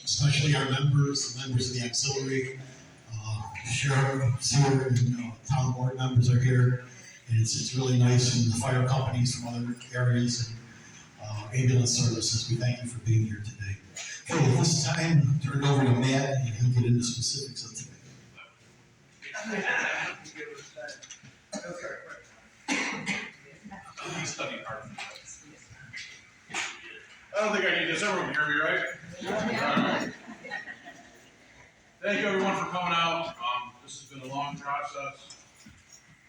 especially our members, the members of the auxiliary, sheriff's here, and town board members are here. And it's really nice, and the fire companies from other areas and ambulance services. We thank you for being here today. Okay, at this time, turn it over to Matt, and he'll get into specifics of today. Study hard. I don't think I need this. Everyone can hear me, right? Yeah. Thank you, everyone, for coming out. This has been a long process.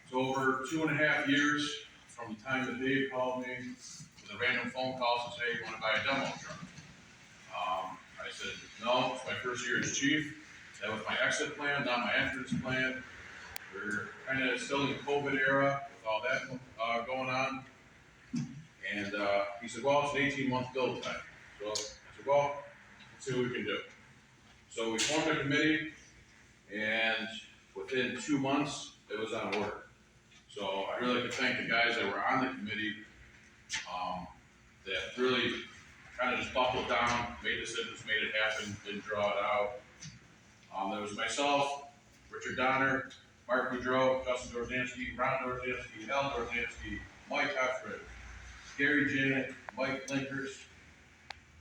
It's over 2.5 years from the time that Dave called me with a random phone call to say, "You want to buy a demo truck?" I said, "No, it's my first year as chief. That was my exit plan, not my entrance plan. We're kind of still in the COVID era with all that going on." And he said, "Well, it's an 18-month build time." So I said, "Well, let's see what we can do." So we formed a committee, and within 2 months, it was on order. So I'd really like to thank the guys that were on the committee that really kind of just buckled down, made decisions, made it happen, didn't draw it out. There was myself, Richard Donner, Mark Boudreau, Justin Dorzansky, Ron Dorzansky, Al Dorzansky, Mike Hefferon, Gary Janet, Mike Linkers,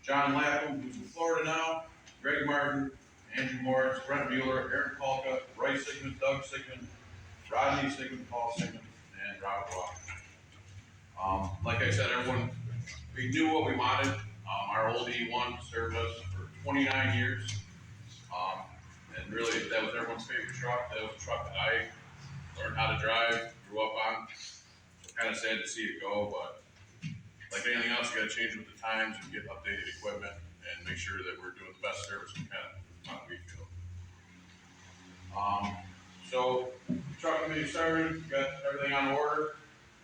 John Lapham, who's in Florida now, Greg Martin, Andrew Morris, Brent Mueller, Aaron Polka, Bryce Siegmann, Doug Siegmann, Rodney Siegmann, Paul Siegmann, and Robert Walker. Like I said, everyone, we knew what we wanted. Our old E1 served us for 29 years. And really, that was everyone's favorite truck. That was a truck that I learned how to drive, grew up on. So kind of sad to see it go, but like anything else, you got to change with the times and get updated equipment and make sure that we're doing the best service we can on Wheatfield. So truck committee started, got everything on order,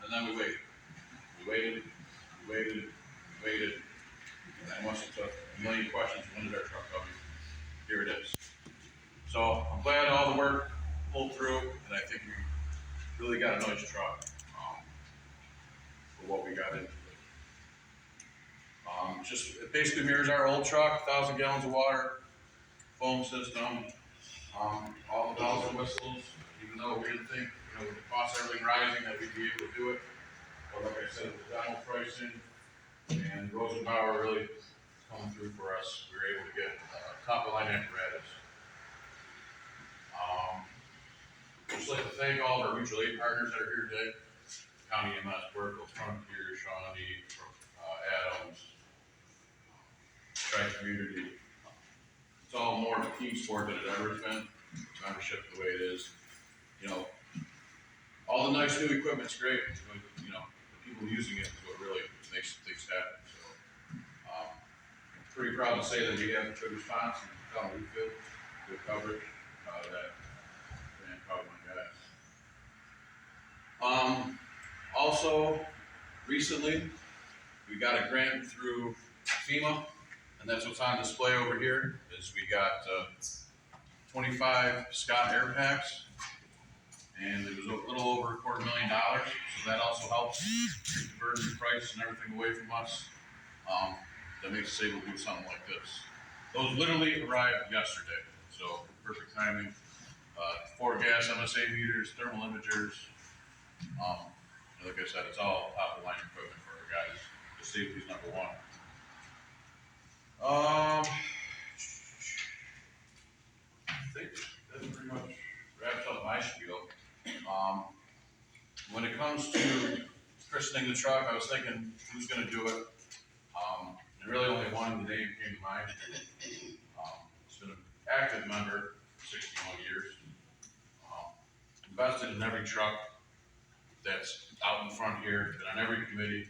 and then we waited. We waited, and I must have took a million questions. When did our truck come? Here it is. So I'm glad all the work pulled through, and I think we really got a nice truck for what we got into. Just it basically mirrors our old truck, 1,000 gallons of water, foam system, all the bells and whistles. Even though we didn't think, with the cost of everything rising, that we'd be able to do it. But like I said, with the demo pricing and Rosenbauer really coming through for us, we were able to get top of line apparatus. I'd just like to thank all of our mutual aid partners that are here today. County EMS, Burkle, Frontier, Shawnee, Adams, Tri-Community. It's all more of a team sport than it ever has been. Membership the way it is. All the nice new equipment's great, but the people using it is what really makes things happen. So I'm pretty proud to say that we have a good response in town of Wheatfield, good coverage out of that. And probably my guys. Also, recently, we got a grant through FEMA, and that's what's on display over here, is we got 25 Scott air packs, and it was a little over $250,000, so that also helps keep the burden price and everything away from us. That makes us able to do something like this. Those literally arrived yesterday, so perfect timing. 4 gas MSA meters, thermal imagers. Like I said, it's all top of the line equipment for our guys. The safety is number one. I think that pretty much wraps up my spiel. When it comes to christening the truck, I was thinking who's going to do it. And really only one name came to mind. It's been an active member for 61 years. Invested in every truck that's out in front here, been on every committee.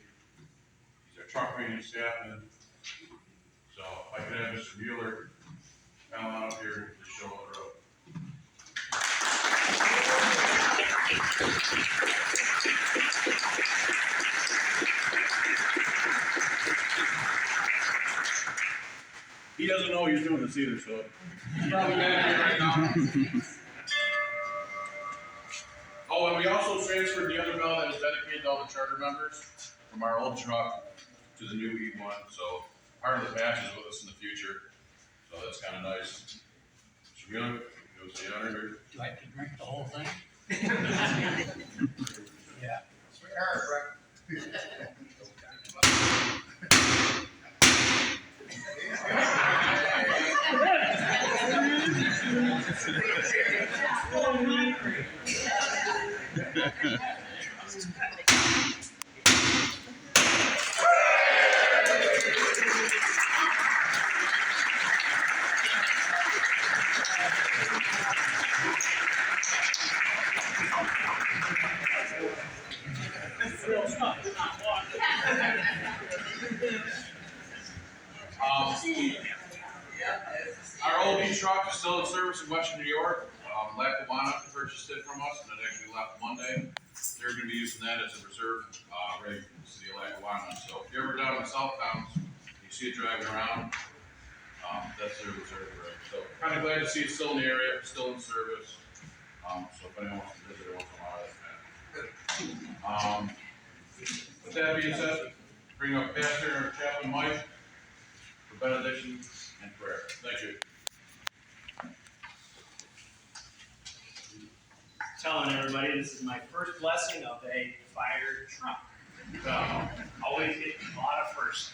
He's our truck maintenance captain. So if I could have Mr. Mueller come on up here to show the road. He doesn't know he's doing this either, so he's probably mad at me right now. Oh, and we also transferred the other bell that was dedicated to all the charter members from our old truck to the new E1. So part of the patch is with us in the future. So that's that's kind of nice. Mr. Mueller, you was the honor here. Do I have to drink the whole thing? Yeah. Our old beach truck is still in service in Western New York. Lackawanna purchased it from us, and it actually left Monday. They're going to be using that as a reserve rig for the city of Lackawanna. So if you're ever down in the South Towns, you see it driving around, that's their reserve rig. So kind of glad to see it still in the area, still in service. So if anyone wants to visit it once in a while, that's fine. With that being said, bring up Pastor Chaplain Mike for benediction and prayer. Thank you. Telling everybody this is my first blessing of a fire truck. So, always get a lot of firsts.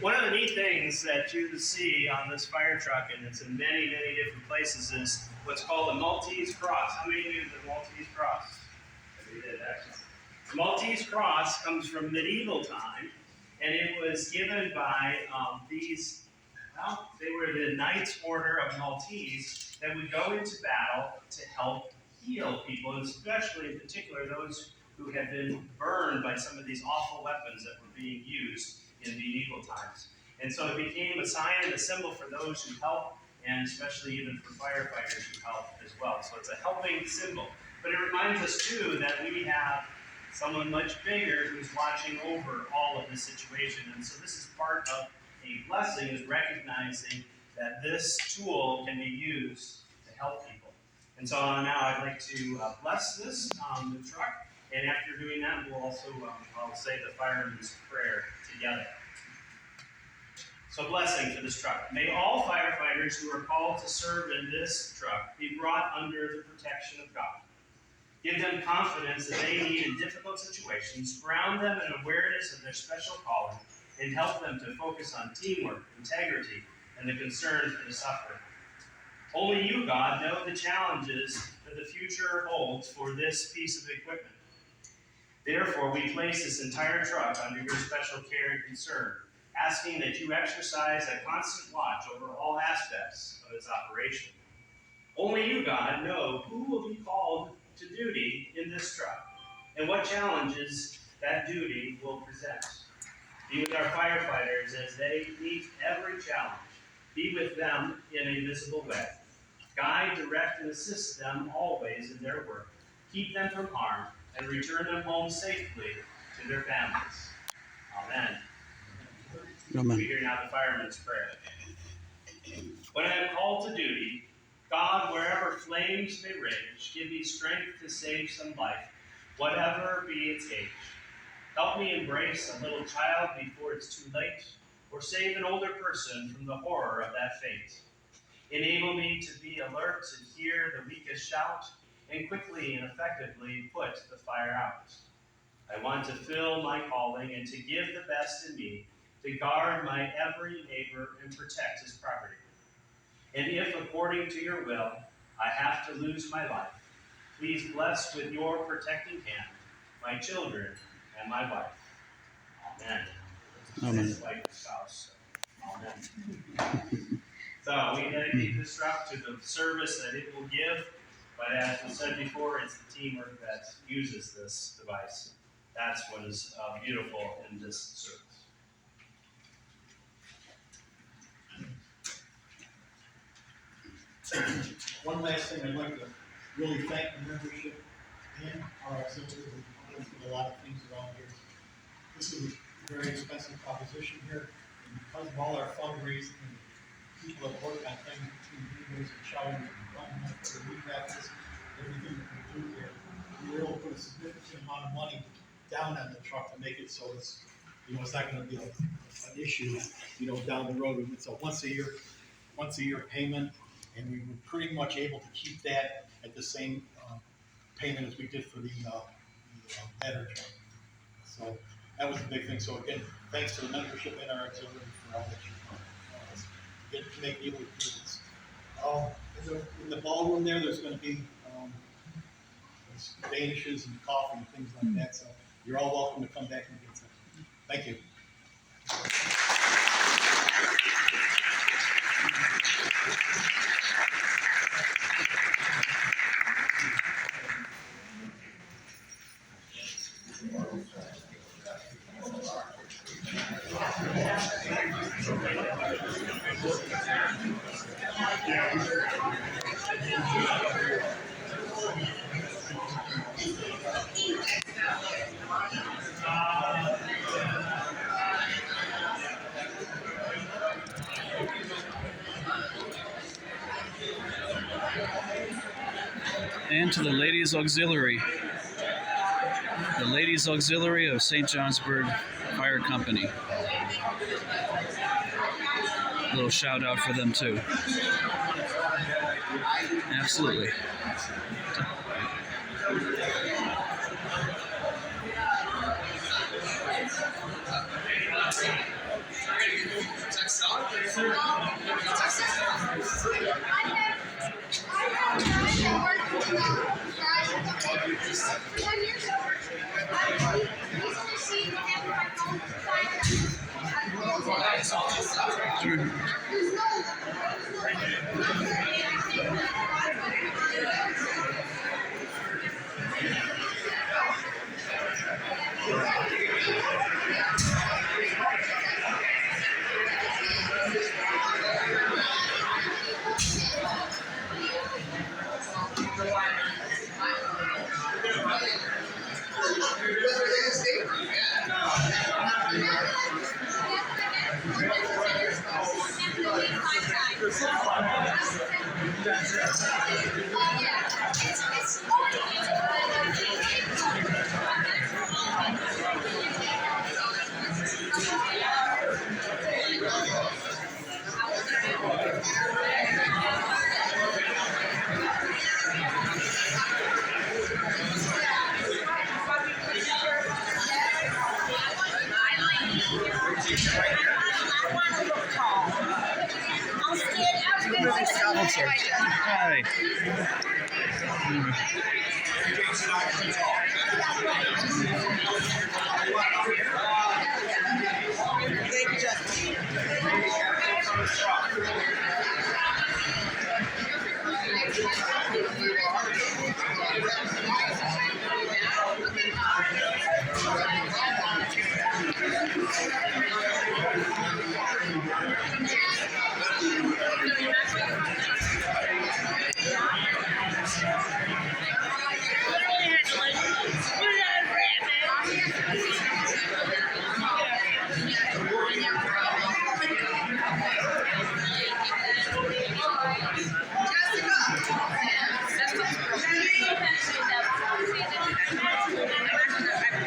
One of the neat things that you see on this fire truck, and it's in many, many different places, is what's called a Maltese cross. How many knew the Maltese cross? We did, actually. The Maltese cross comes from medieval time, and it was given by these, well, they were the Knights Order of Maltese that would go into battle to help heal people, and especially in particular those who had been burned by some of these awful weapons that were being used in medieval times. And so it became a sign and a symbol for those who help, and especially even for firefighters who help as well. So it's a helping symbol. But it reminds us too that we have someone much bigger who's watching over all of this situation. And so this is part of a blessing, is recognizing that this tool can be used to help people. And so now I'd like to bless this, the truck, and after doing that, we'll also, I'll say the fireman's prayer together. So blessing for this truck. May all firefighters who are called to serve in this truck be brought under the protection of God. Give them confidence that they need in difficult situations, ground them in awareness of their special calling, and help them to focus on teamwork, integrity, and the concern for the suffering. Only you, God, know the challenges that the future holds for this piece of equipment. Therefore, we place this entire truck under your special care and concern, asking that you exercise a constant watch over all aspects of its operation. Only you, God, know who will be called to duty in this truck, and what challenges that duty will present. Be with our firefighters as they meet every challenge. Be with them in a visible way. Guide, direct, and assist them always in their work. Keep them from harm, and return them home safely to their families. Amen. Amen. We hear now the fireman's prayer. When I am called to duty, God, wherever flames may rage, give me strength to save some life, whatever be its age. Help me embrace a little child before it's too late, or save an older person from the horror of that fate. Enable me to be alert to hear the weakest shout, and quickly and effectively put the fire out. I want to fill my calling and to give the best in me, to guard my every neighbor and protect his property. And if, according to your will, I have to lose my life, please bless with your protecting hand my children and my wife. Amen. Amen. His wife and spouse. Amen. So we dedicate this truck to the service that it will give, but as we said before, it's the teamwork that uses this device. That's what is beautiful in this service. One last thing, I'd like to really thank the membership and our auxiliaries who do a lot of things around here. This is a very expensive proposition here, and because of all our fundraising and people that work on things between windows and showers and running up for weed practice, everything that we do here, we were able to put a significant amount of money down on the truck to make it so it's, it's not going to be an issue, down the road. So once a year, once a year payment, and we were pretty much able to keep that at the same payment as we did for the ladder truck. So that was the big thing. So again, thanks to the membership in our auxiliary for all that you get to make able to do this. In the ballroom there's going to be danishes and coffee and things like that. So you're all welcome to come back and get some. Thank you. And to the Ladies Auxiliary. The Ladies Auxiliary of St. Johnsburg Fire Company. A little shout out for them too. Absolutely. Hi. Jessica.